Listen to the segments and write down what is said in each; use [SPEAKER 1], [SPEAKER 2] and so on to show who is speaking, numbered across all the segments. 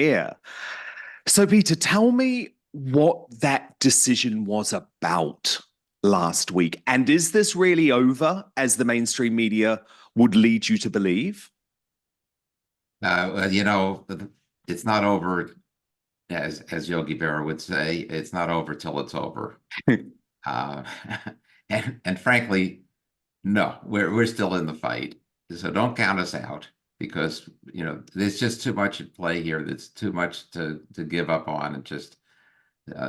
[SPEAKER 1] here. So, Peter, tell me what that decision was about last week. And is this really over, as the mainstream media would lead you to believe?
[SPEAKER 2] You know, it's not over, as Yogi Berra would say. It's not over till it's over. Uh, and frankly, no, we're still in the fight. So don't count us out because there's just too much at play here. There's too much to give up on and just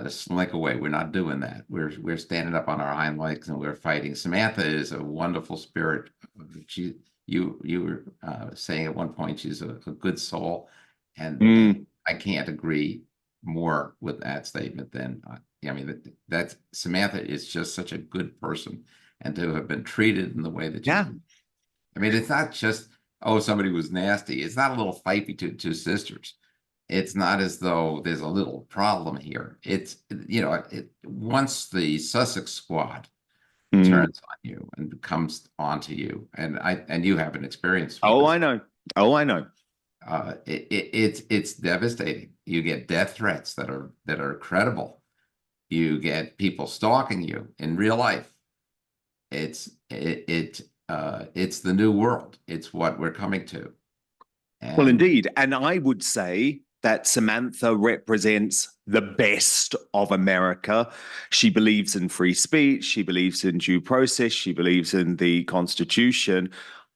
[SPEAKER 2] slink away. We're not doing that. We're standing up on our hind legs and we're fighting. Samantha is a wonderful spirit. You were saying at one point she's a good soul, and I can't agree more with that statement. Than I mean that's Samantha is just such a good person, and to have been treated in the way that I mean, it's not just, oh, somebody was nasty. It's not a little fight between two sisters. It's not as though there's a little problem here. It's, once the Sussex squad turns on you and comes onto you, and you have an experience with
[SPEAKER 1] Oh,
[SPEAKER 2] this.
[SPEAKER 1] I know. Oh, I know.
[SPEAKER 2] It's devastating. You get death threats that are credible. You get people stalking you in real life. It's the new world. It's what we're coming to.
[SPEAKER 1] Well,
[SPEAKER 2] And
[SPEAKER 1] indeed. And I would say that Samantha represents the best of America. She believes in free speech. She believes in due process. She believes in the Constitution.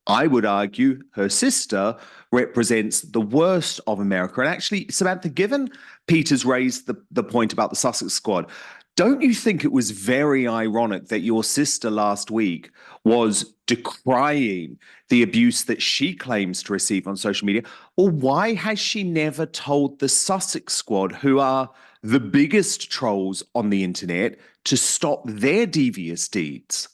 [SPEAKER 1] I would argue her sister represents the worst of America. And actually, Samantha, given Peter's raised the point about the Sussex Squad, don't you think it was very ironic that your sister last week was decrying the abuse that she claims to receive on social media? Or why has she never told the Sussex Squad, who are the biggest trolls on the internet, to stop their devious deeds?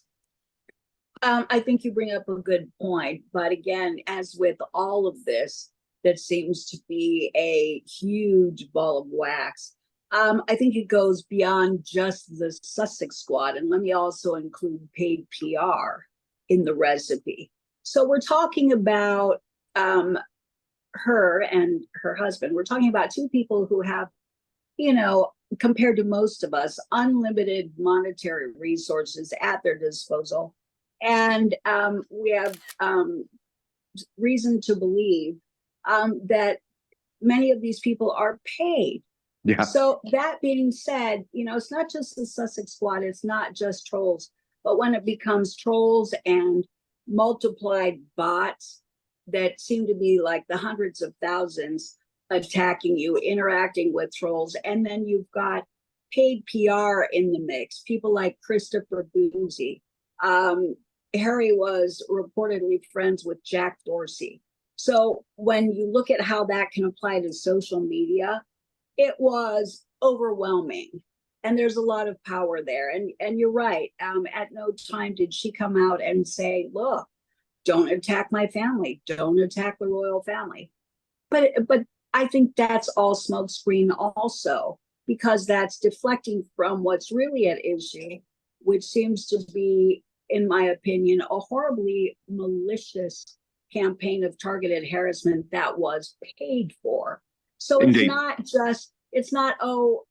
[SPEAKER 3] I think you bring up a good point. But again, as with all of this, that seems to be a huge ball of wax. I think it goes beyond just the Sussex Squad. And let me also include paid PR in the recipe. So we're talking about her and her husband. We're talking about two people who have, compared to most of us, unlimited monetary resources at their disposal. And we have reason to believe that many of these people are paid.
[SPEAKER 1] Yeah.
[SPEAKER 3] So that being said, it's not just the Sussex Squad. It's not just trolls. But when it becomes trolls and multiplied bots that seem to be like the hundreds of thousands attacking you, interacting with trolls, and then you've got paid PR in the mix, people like Christopher Boozy. Harry was reportedly friends with Jack Dorsey. So when you look at how that can apply to social media, it was overwhelming. And there's a lot of power there. And you're right. At no time did she come out and say, look, don't attack my family. Don't attack the royal family. But I think that's all smokescreen also, because that's deflecting from what's really at issue, which seems to be, in my opinion, a horribly malicious campaign of targeted harassment that was paid for. So
[SPEAKER 1] Indeed.
[SPEAKER 3] it's not, oh,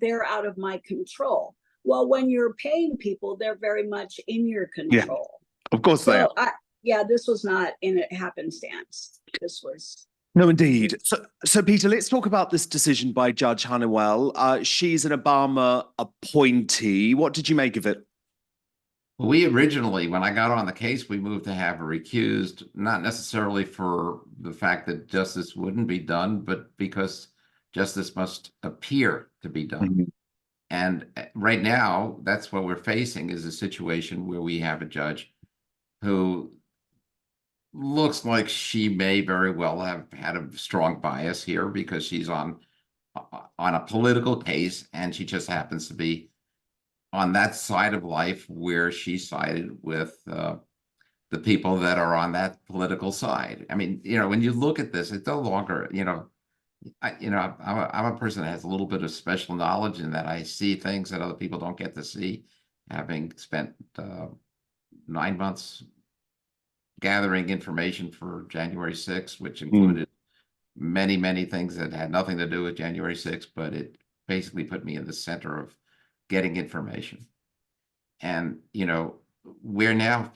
[SPEAKER 3] they're out of my control. Well, when you're paying people, they're very much in your control.
[SPEAKER 1] Yeah, of course they are.
[SPEAKER 3] This was not in a happenstance. This was...
[SPEAKER 1] No, indeed. So, Peter, let's talk about this decision by Judge Honeywell. She's an Obama appointee. What did you make of it?
[SPEAKER 2] Well, we originally, when I got on the case, we moved to have her recused, not necessarily for the fact that justice wouldn't be done, but because justice must appear to be done.
[SPEAKER 1] Mm-hmm.
[SPEAKER 2] And right now, that's what we're facing, is a situation where we have a judge who looks like she may very well have had a strong bias here because she's on a political case, and she just happens to be on that side of life where she sided with the people that are on that political side. I mean, when you look at this, it's no longer, I'm a person that has a little bit of special knowledge in that I see things that other people don't get to see, having spent 9 months gathering information for January 6th, which included many, many things that had nothing to do with January 6th, but it basically put me in the center of getting information. And, you know, we're now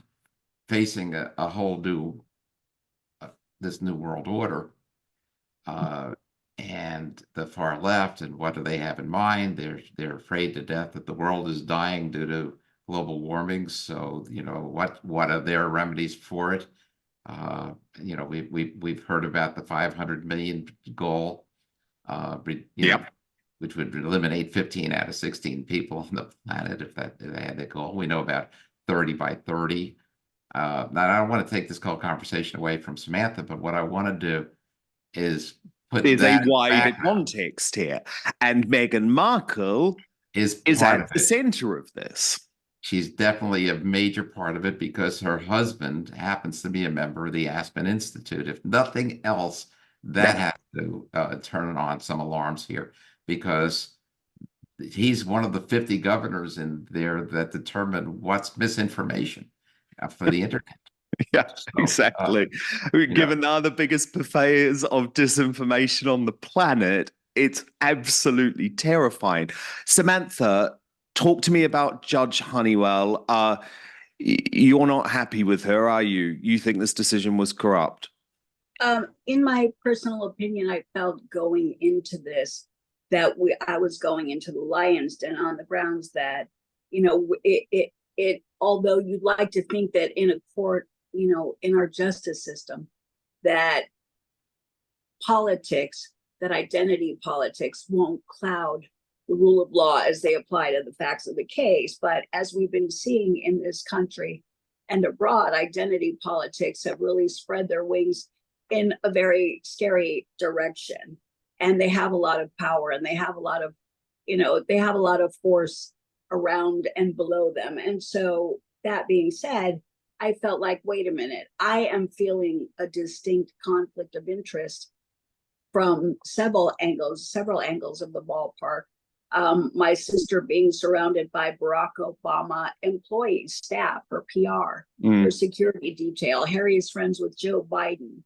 [SPEAKER 2] facing a whole new, this new world order. And the far left, and what do they have in mind? They're afraid to death that the world is dying due to global warming. So, you know, what are their remedies for it? You know, we've heard about the 500 million goal, you know, which would eliminate 15 out of 16 people on the planet if they had that goal. We know about 30 by 30. Now, I don't want to take this whole conversation away from Samantha, but what I want to do is put
[SPEAKER 1] There's
[SPEAKER 2] that
[SPEAKER 1] a wider
[SPEAKER 2] background.
[SPEAKER 1] context here, and Meghan Markle
[SPEAKER 2] is
[SPEAKER 1] is
[SPEAKER 2] part
[SPEAKER 1] at
[SPEAKER 2] of
[SPEAKER 1] the
[SPEAKER 2] it.
[SPEAKER 1] center of this.
[SPEAKER 2] She's definitely a major part of it because her husband happens to be a member of the Aspen Institute. If nothing else, that has to turn on some alarms here, because he's one of the 50 governors in there that determine what's misinformation for the internet.
[SPEAKER 1] Yeah,
[SPEAKER 2] So,
[SPEAKER 1] exactly. Given they are the biggest purveyors of disinformation on the planet, it's absolutely terrifying. Samantha, talk to me about Judge Honeywell. You're not happy with her, are you? You think this decision was corrupt?
[SPEAKER 3] In my personal opinion, I felt going into this that I was going into the lion's den on the grounds that, you know, although you'd like to think that in a court, you know, in our justice system, that politics, that identity politics won't cloud the rule of law as they apply to the facts of the case. But as we've been seeing in this country and abroad, identity politics have really spread their wings in a very scary direction. And they have a lot of power, and they have a lot of, you know, they have a lot of force around and below them. And so that being said, I felt like, wait a minute, I am feeling a distinct conflict of interest from several angles of the ballpark. My sister being surrounded by Barack Obama employees, staff, her PR, her security detail. Harry is friends with Joe Biden.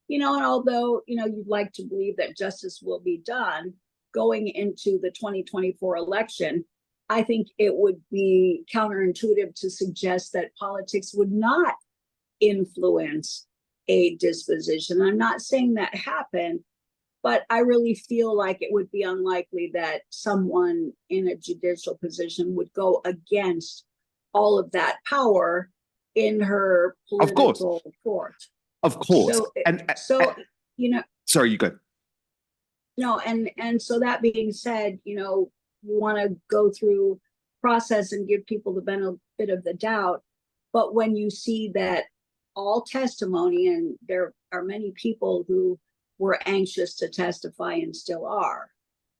[SPEAKER 3] You know, and although, you know, you'd like to believe that justice will be done going into the 2024 election, I think it would be counterintuitive to suggest that politics would not influence a disposition. I'm not saying that happened, but I really feel like it would be unlikely that someone in a judicial position would go against all of that power in her political court.
[SPEAKER 1] Of course.
[SPEAKER 3] So, you know.
[SPEAKER 1] Sorry, you go.
[SPEAKER 3] No, and so that being said, you know, you want to go through process and give people the benefit of the doubt. But when you see that all testimony, and there are many people who were anxious to testify and still are,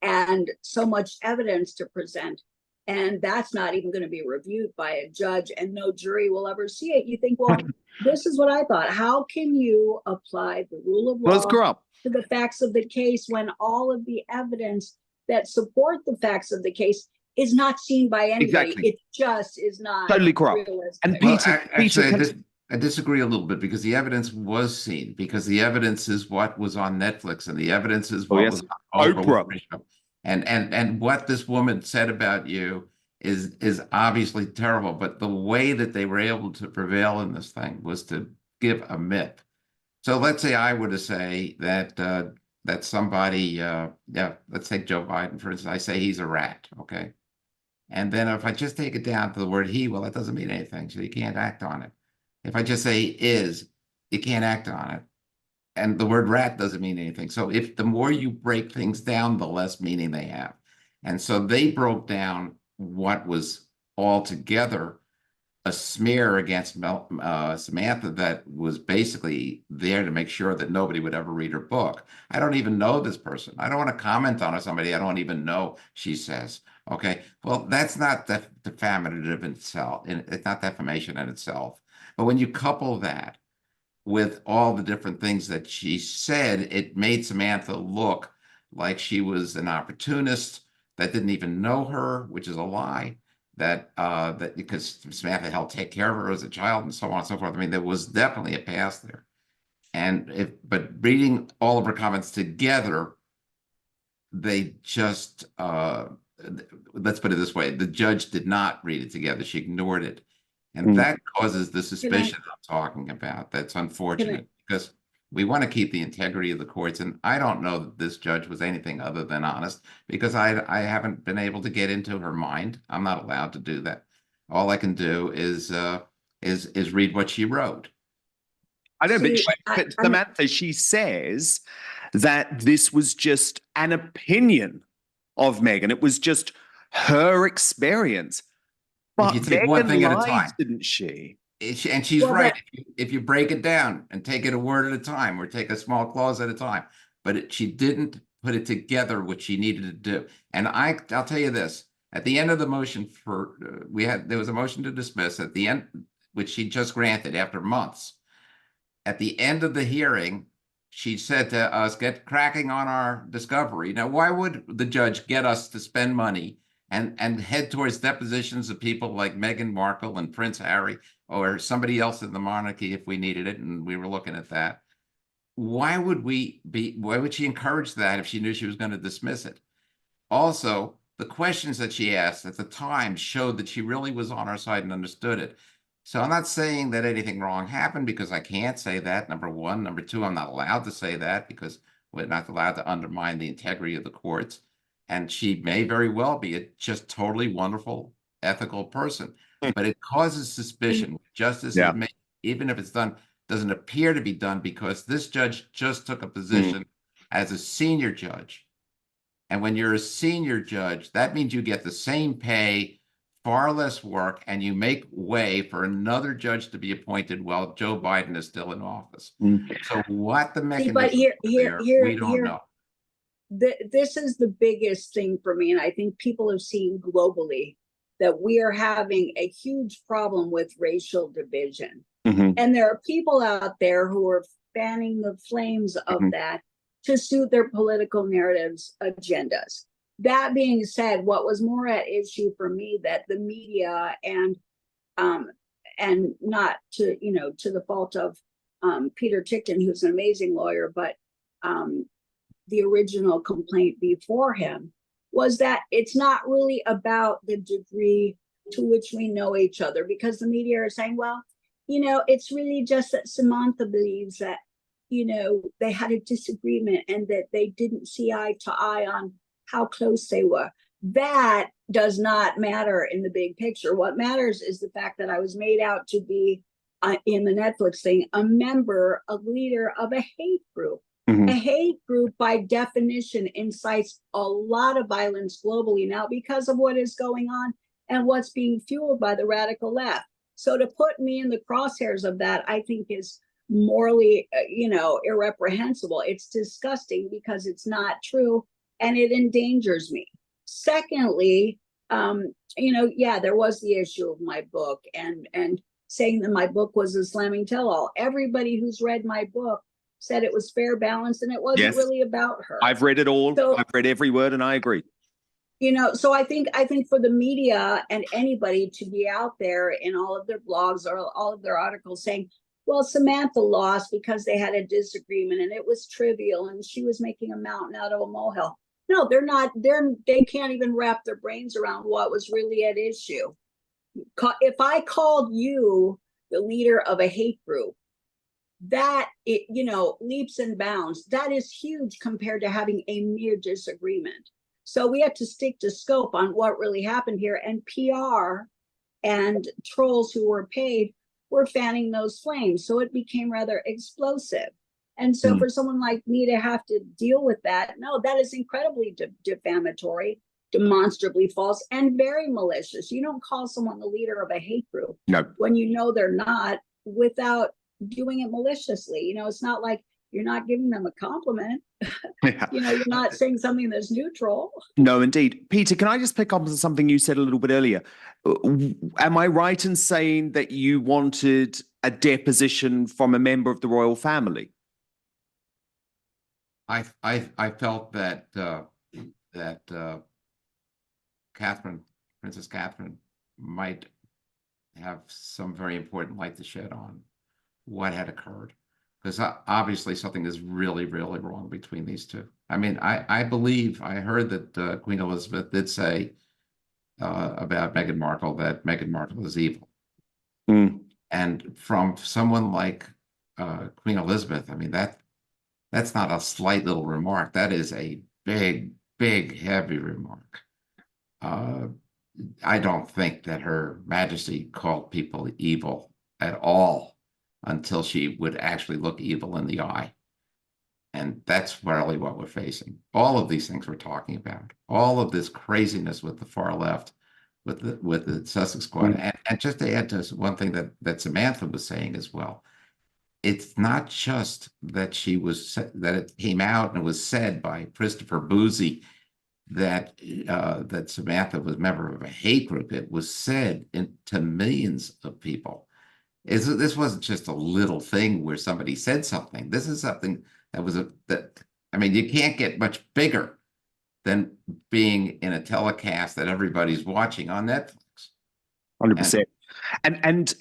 [SPEAKER 3] and so much evidence to present, and that's not even going to be reviewed by a judge, and no jury will ever see it. You think, well, this is what I thought. How can you apply the rule of law to the facts of the case when all of the evidence that support the facts of the case is not seen by anybody?
[SPEAKER 1] Exactly.
[SPEAKER 3] It just is not
[SPEAKER 1] totally corrupt.
[SPEAKER 3] realistic.
[SPEAKER 1] And Peter,
[SPEAKER 2] I disagree a little bit, because the evidence was seen, because the evidence is what was on Netflix, and the evidence is what was on Oprah. And what this woman said about you is obviously terrible, but the way that they were able to prevail in this thing was to give a myth. So let's say I were to say that that somebody, let's take Joe Biden, for instance. I say he's a rat, okay? And then if I just take it down to the word he, well, that doesn't mean anything, so you can't act on it. If I just say is, you can't act on it. And the word rat doesn't mean anything. So if the more you break things down, the less meaning they have. And so they broke down what was altogether a smear against Samantha that was basically there to make sure that nobody would ever read her book. I don't even know this person. I don't want to comment on somebody I don't even know, she says. Okay, well, that's not defamative in itself. It's not defamation in itself. But when you couple that with all the different things that she said, it made Samantha look like she was an opportunist that didn't even know her, which is a lie. That because Samantha helped take care of her as a child and so on and so forth. I mean, there was definitely a past there. But reading all of her comments together, they just, let's put it this way, the judge did not read it together. She ignored it. And that causes the suspicion I'm talking about. That's unfortunate because we want to keep the integrity of the courts. And I don't know that this judge was anything other than honest because I haven't been able to get into her mind. I'm not allowed to do that. All I can do is read what she wrote.
[SPEAKER 1] I know,
[SPEAKER 3] See,
[SPEAKER 1] but Samantha, she says that this was just an opinion of Meghan. It was just her experience. But
[SPEAKER 2] If you take one
[SPEAKER 1] Meghan
[SPEAKER 2] thing at a
[SPEAKER 1] lied,
[SPEAKER 2] time.
[SPEAKER 1] didn't she?
[SPEAKER 2] And she's right. If you break it down and take it a word at a time or take a small clause at a time, but she didn't put it together, which she needed to do. And I'll tell you this, at the end of the motion there was a motion to dismiss at the end, which she just granted after months. At the end of the hearing, she said to us, get cracking on our discovery. Now, why would the judge get us to spend money and head towards depositions of people like Meghan Markle and Prince Harry or somebody else in the monarchy if we needed it? And we were looking at that. Why would she encourage that if she knew she was going to dismiss it? Also, the questions that she asked at the time showed that she really was on our side and understood it. So I'm not saying that anything wrong happened because I can't say that, number one. Number two, I'm not allowed to say that because we're not allowed to undermine the integrity of the courts. And she may very well be a just totally wonderful, ethical person. But it causes suspicion. Justice is made, even if it's done, doesn't appear to be done because this judge just took a position as a senior judge. And when you're a senior judge, that means you get the same pay, far less work, and you make way for another judge to be appointed while Joe Biden is still in office. So what the mechanism we don't know.
[SPEAKER 3] This is the biggest thing for me, and I think people have seen globally that we are having a huge problem with racial division. And there are people out there who are fanning the flames of that to suit their political narratives agendas. That being said, what was more at issue for me that the media and not to the fault of Peter Tickton, who's an amazing lawyer, but the original complaint before him was that it's not really about the degree to which we know each other, because the media are saying, well, it's really just that Samantha believes that they had a disagreement and that they didn't see eye to eye on how close they were. That does not matter in the big picture. What matters is the fact that I was made out to be, in the Netflix thing, a leader of a hate group. A hate group, by definition, incites a lot of violence globally now because of what is going on and what's being fueled by the radical left. So to put me in the crosshairs of that, I think is morally, irreprehensible. It's disgusting because it's not true and it endangers me. Secondly, there was the issue of my book and saying that my book was a slamming tell-all. Everybody who's read my book said it was fair, balanced, and it wasn't really about her.
[SPEAKER 1] I've read it all. So, I've read every word, and I agree.
[SPEAKER 3] So I think for the media and anybody to be out there in all of their blogs or all of their articles saying, well, Samantha lost because they had a disagreement and it was trivial and she was making a mountain out of a molehill. No, they're not. They can't even wrap their brains around what was really at issue. If I called you the leader of a hate group, that leaps and bounds. That is huge compared to having a mere disagreement. So we have to stick to scope on what really happened here, and PR and trolls who were paid were fanning those flames. So it became rather explosive. And so for someone like me to have to deal with that, no, that is incredibly defamatory, demonstrably false, and very malicious. You don't call someone the leader of a hate group when you know they're not, without doing it maliciously. It's not like you're not giving them a compliment. You're not saying something that's neutral.
[SPEAKER 1] No, indeed. Peter, can I just pick up on something you said a little bit earlier? Am I right in saying that you wanted a deposition from a member of the royal family?
[SPEAKER 2] I felt that Princess Catherine might have some very important light to shed on what had occurred. because obviously something is really, really wrong between these two. I mean, I believe I heard that Queen Elizabeth did say about Meghan Markle that Meghan Markle is evil.
[SPEAKER 1] Mm.
[SPEAKER 2] And from someone like Queen Elizabeth, I mean, that's not a slight little remark. That is a big, big, heavy remark. I don't think that Her Majesty called people evil at all until she would actually look evil in the eye. And that's really what we're facing. All of these things we're talking about, all of this craziness with the far left, with the Sussex Squad. And just to add to one thing that Samantha was saying as well, it's not just that that it came out and was said by Christopher Boozy that that Samantha was a member of a hate group. It was said to millions of people. This wasn't just a little thing where somebody said something. This is something I mean, you can't get much bigger than being in a telecast that everybody's watching on Netflix.
[SPEAKER 1] 100%. And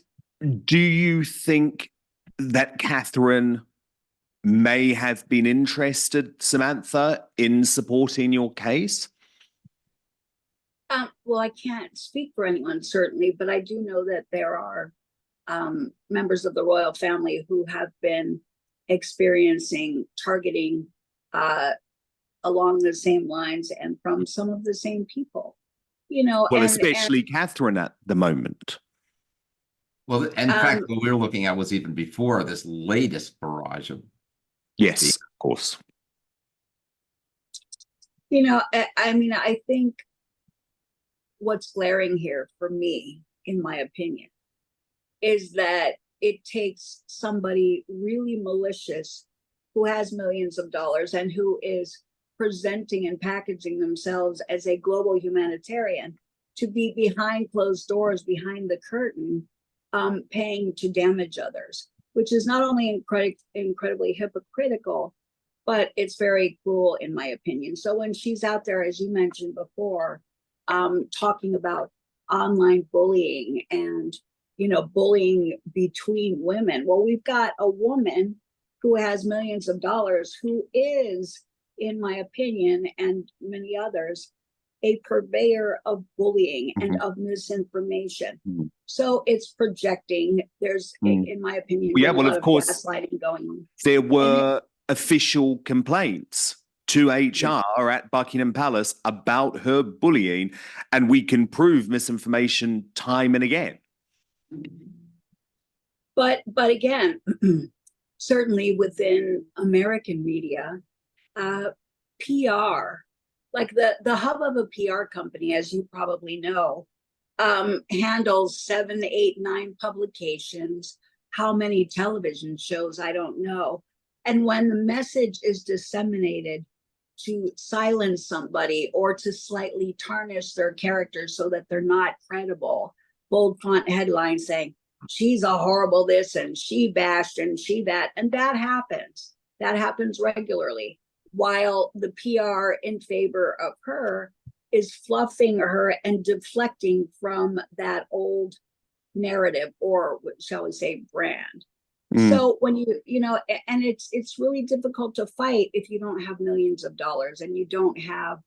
[SPEAKER 1] do you think that Catherine may have been interested, Samantha, in supporting your case?
[SPEAKER 3] Well, I can't speak for anyone, certainly, but I do know that there are members of the royal family who have been experiencing targeting along the same lines and from some of the same people, you know.
[SPEAKER 1] Well, especially Catherine at the moment.
[SPEAKER 2] Well, in fact, what we're looking at was even before this latest barrage of.
[SPEAKER 1] Yes, of course.
[SPEAKER 3] You know, I mean, I think what's glaring here for me, in my opinion, is that it takes somebody really malicious who has millions of dollars and who is presenting and packaging themselves as a global humanitarian to be behind closed doors, behind the curtain, paying to damage others, which is not only incredibly hypocritical, but it's very cruel, in my opinion. So when she's out there, as you mentioned before, talking about online bullying and, you know, bullying between women. Well, we've got a woman who has millions of dollars who is, in my opinion, and many others, a purveyor of bullying and of misinformation. So it's projecting. There's, in my opinion,
[SPEAKER 1] yeah, well, of course,
[SPEAKER 3] gaslighting going on.
[SPEAKER 1] There were official complaints to HR at Buckingham Palace about her bullying, and we can prove misinformation time and again.
[SPEAKER 3] But again, certainly within American media, PR, like the hub of a PR company, as you probably know, handles 7, 8, 9 publications. How many television shows, I don't know. And when the message is disseminated to silence somebody or to slightly tarnish their character so that they're not credible, bold font headlines saying, she's a horrible this and she bashed and she that, and that happens. That happens regularly. While the PR in favor of her is fluffing her and deflecting from that old narrative, or shall we say brand. So when you know, and it's really difficult to fight if you don't have millions of dollars and you don't have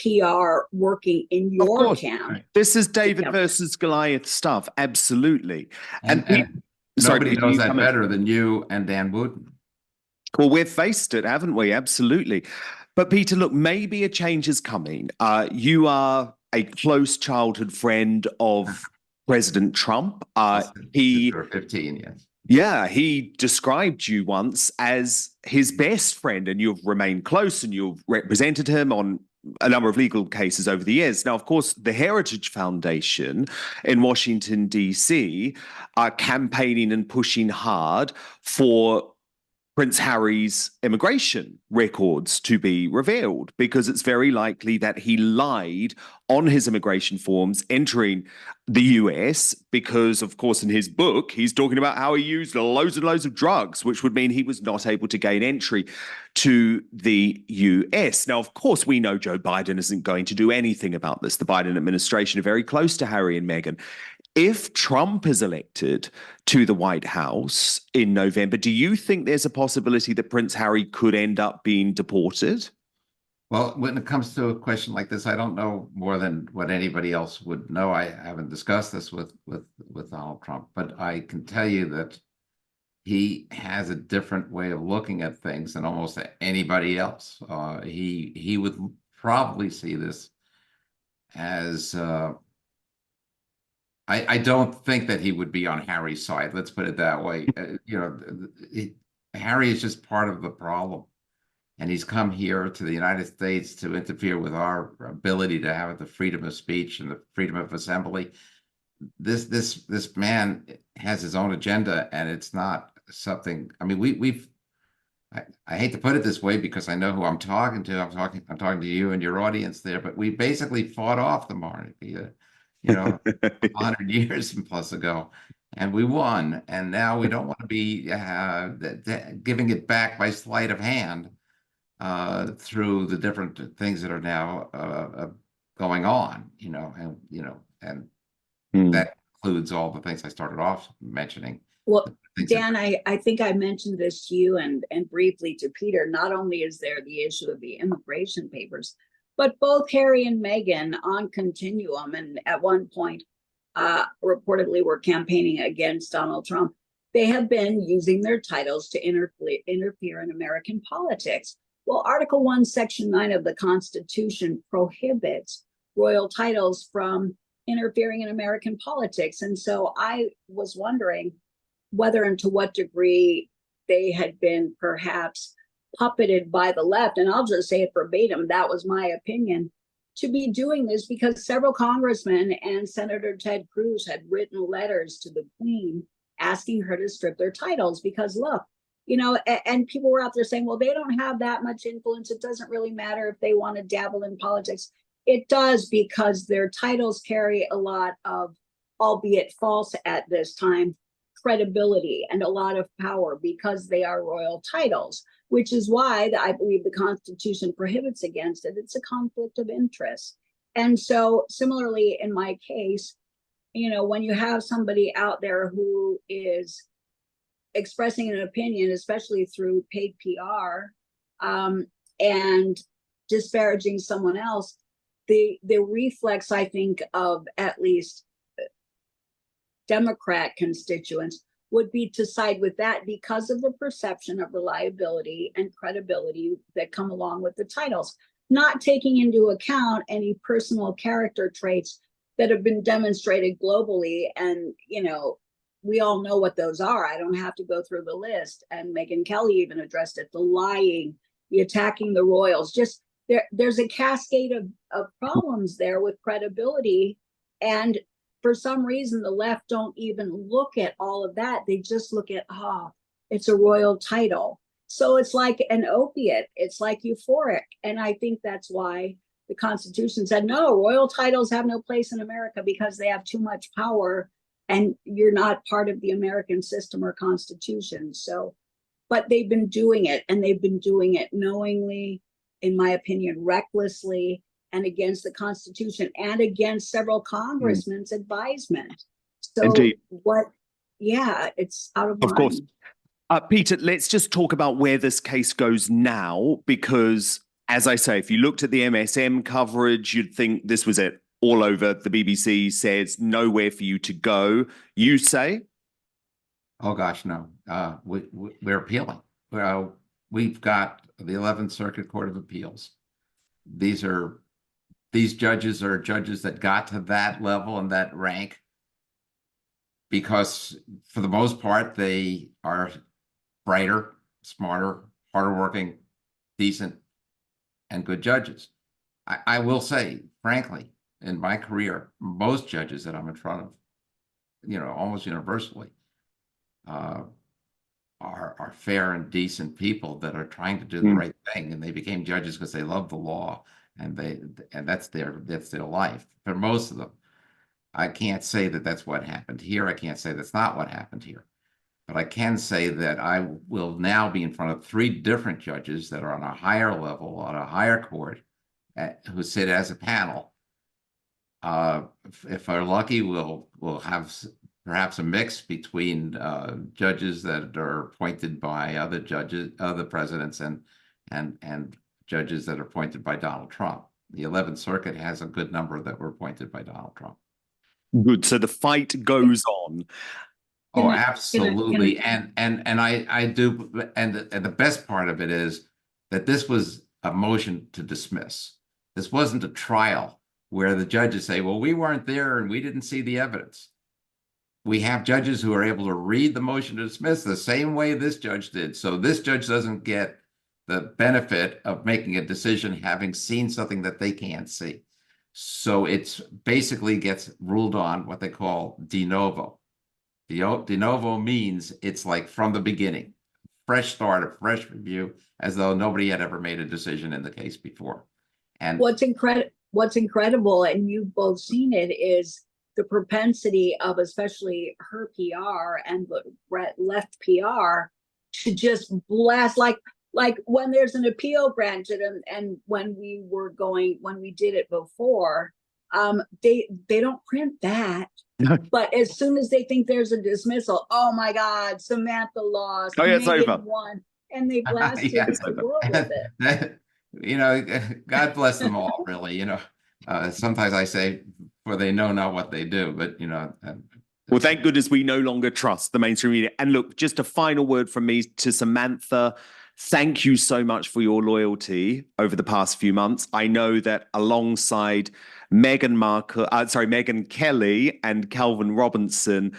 [SPEAKER 3] PR working in your camp.
[SPEAKER 1] This is David versus Goliath stuff. Absolutely.
[SPEAKER 2] And nobody knows that better than you and Dan Wooten.
[SPEAKER 1] Well, we've faced it, haven't we? Absolutely. But Peter, look, maybe a change is coming. You are a close childhood friend of President Trump. He
[SPEAKER 2] 15, yes.
[SPEAKER 1] Yeah, he described you once as his best friend, and you've remained close and you've represented him on a number of legal cases over the years. Now, of course, the Heritage Foundation in Washington, D.C. are campaigning and pushing hard for Prince Harry's immigration records to be revealed, because it's very likely that he lied on his immigration forms entering the US, because, of course, in his book, he's talking about how he used loads and loads of drugs, which would mean he was not able to gain entry to the US. Now, of course, we know Joe Biden isn't going to do anything about this. The Biden administration are very close to Harry and Meghan. If Trump is elected to the White House in November, do you think there's a possibility that Prince Harry could end up being deported?
[SPEAKER 2] Well, when it comes to a question like this, I don't know more than what anybody else would know. I haven't discussed this with Donald Trump, but I can tell you that he has a different way of looking at things than almost anybody else. He would probably see this as I don't think that he would be on Harry's side. Let's put it that way. Harry is just part of the problem, and he's come here to the United States to interfere with our ability to have the freedom of speech and the freedom of assembly. This man has his own agenda, and it's not something. I mean, I hate to put it this way because I know who I'm talking to. I'm talking to you and your audience there, but we basically fought off the monarchy, 100 years and plus ago, and we won. And now we don't want to be giving it back by sleight of hand through the different things that are now going on, and that includes all the things I started off mentioning.
[SPEAKER 3] Well, Dan, I think I mentioned this to you and briefly to Peter. Not only is there the issue of the immigration papers, but both Harry and Meghan on Continuum, and at one point reportedly were campaigning against Donald Trump. They have been using their titles to interfere in American politics. Well, Article 1, Section 9 of the Constitution prohibits royal titles from interfering in American politics. And so I was wondering whether and to what degree they had been perhaps puppeted by the left. And I'll just say it verbatim, that was my opinion, to be doing this because several congressmen and Senator Ted Cruz had written letters to the Queen asking her to strip their titles because look, and people were out there saying, well, they don't have that much influence. It doesn't really matter if they want to dabble in politics. It does, because their titles carry a lot of, albeit false at this time, credibility and a lot of power because they are royal titles, which is why I believe the Constitution prohibits against it. It's a conflict of interest. And so similarly, in my case, when you have somebody out there who is expressing an opinion, especially through paid PR, and disparaging someone else, the reflex, I think, of at least Democrat constituents would be to side with that because of the perception of reliability and credibility that come along with the titles, not taking into account any personal character traits that have been demonstrated globally. And, we all know what those are. I don't have to go through the list. And Megyn Kelly even addressed it, the lying, the attacking the royals. Just there's a cascade of problems there with credibility. And for some reason, the left don't even look at all of that. They just look at, it's a royal title. So it's like an opiate. It's like euphoric. And I think that's why the Constitution said, no, royal titles have no place in America because they have too much power and you're not part of the American system or Constitution. So, but they've been doing it, and they've been doing it knowingly, in my opinion, recklessly, and against the Constitution and against several congressmen's advisement. So
[SPEAKER 1] Indeed.
[SPEAKER 3] It's out of line.
[SPEAKER 1] Of course. Peter, let's just talk about where this case goes now, because as I say, if you looked at the MSM coverage, you'd think this was it. All over. The BBC says nowhere for you to go. You say?
[SPEAKER 2] Oh gosh, no. We're appealing. We've got the 11th Circuit Court of Appeals. These judges are judges that got to that level and that rank because, for the most part, they are brighter, smarter, harder working, decent, and good judges. I will say, frankly, in my career, most judges that I'm in front of, almost universally, are fair and decent people that are trying to do the right thing, and they became judges because they love the law, and that's their life. For most of them, I can't say that that's what happened here. I can't say that's not what happened here, but I can say that I will now be in front of 3 different judges that are on a higher level, on a higher court, who sit as a panel. If we're lucky, we'll have perhaps a mix between judges that are appointed by other judges, other presidents, and judges that are appointed by Donald Trump. The 11th Circuit has a good number that were appointed by Donald Trump.
[SPEAKER 1] Good. So the fight goes on.
[SPEAKER 2] Oh,
[SPEAKER 3] Can I-
[SPEAKER 2] absolutely. And I do, and the best part of it is that this was a motion to dismiss. This wasn't a trial where the judges say, well, we weren't there and we didn't see the evidence. We have judges who are able to read the motion to dismiss the same way this judge did. So this judge doesn't get the benefit of making a decision having seen something that they can't see. So it's basically gets ruled on what they call de novo. De novo means it's like from the beginning, fresh start, a fresh review, as though nobody had ever made a decision in the case before. And
[SPEAKER 3] what's incredible, and you've both seen it, is the propensity of especially her PR and the left PR to just blast, like when there's an appeal granted, and when we did it before, they don't print that. But as soon as they think there's a dismissal, oh my God, Samantha lost.
[SPEAKER 1] Oh, yeah, it's
[SPEAKER 3] Meghan
[SPEAKER 1] over.
[SPEAKER 3] won, and they blasted
[SPEAKER 2] Yeah,
[SPEAKER 3] the world with it.
[SPEAKER 2] you know, God bless them all, really. You know, sometimes I say, for they know not what they do, but you know.
[SPEAKER 1] Well, thank goodness we no longer trust the mainstream media. And look, just a final word from me to Samantha. Thank you so much for your loyalty over the past few months. I know that alongside Meghan Kelly and Calvin Robinson,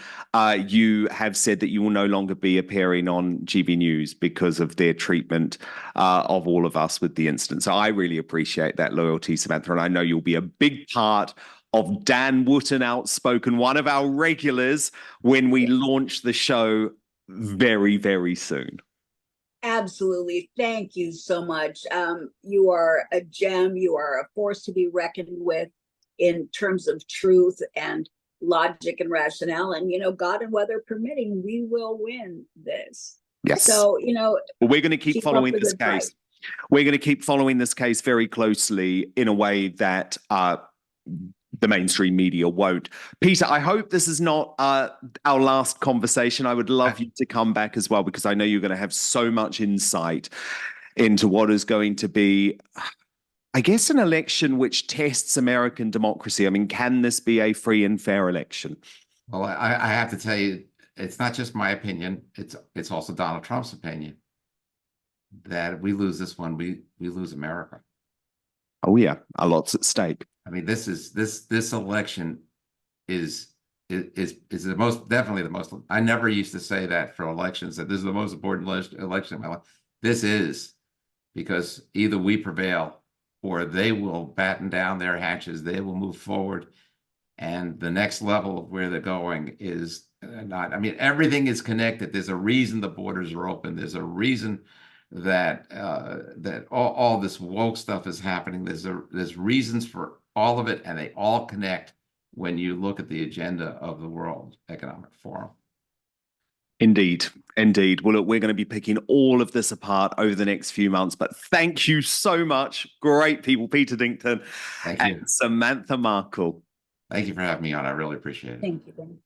[SPEAKER 1] you have said that you will no longer be appearing on GB News because of their treatment of all of us with the incident. So I really appreciate that loyalty, Samantha, and I know you'll be a big part of Dan Wootton Outspoken, one of our regulars, when we launch the show very, very soon.
[SPEAKER 3] Absolutely. Thank you so much. You are a gem. You are a force to be reckoned with in terms of truth and logic and rationale. And, God and weather permitting, we will win this.
[SPEAKER 1] Yes.
[SPEAKER 3] So,
[SPEAKER 1] well, we're going to keep following this case.
[SPEAKER 3] Fight.
[SPEAKER 1] We're going to keep following this case very closely in a way that the mainstream media won't. Peter, I hope this is not our last conversation. I would love you to come back as well, because I know you're going to have so much insight into what is going to be, I guess, an election which tests American democracy. I mean, can this be a free and fair election?
[SPEAKER 2] Well, I have to tell you, it's not just my opinion. It's also Donald Trump's opinion that if we lose this one, we lose America.
[SPEAKER 1] Oh yeah, a lot's at stake.
[SPEAKER 2] I mean, this election is the most, definitely the most. I never used to say that for elections, that this is the most important election in my life. This is, because either we prevail or they will batten down their hatches. They will move forward, and the next level of where they're going is not. I mean, everything is connected. There's a reason the borders are open. There's a reason that that all this woke stuff is happening. There's reasons for all of it, and they all connect when you look at the agenda of the World Economic Forum.
[SPEAKER 1] Indeed. Well, look, we're going to be picking all of this apart over the next few months, but thank you so much. Great people, Peter Dinkton
[SPEAKER 2] Thank you.
[SPEAKER 1] and Samantha Markle.
[SPEAKER 2] Thank you for having me on. I really appreciate it.
[SPEAKER 3] Thank you, Ben.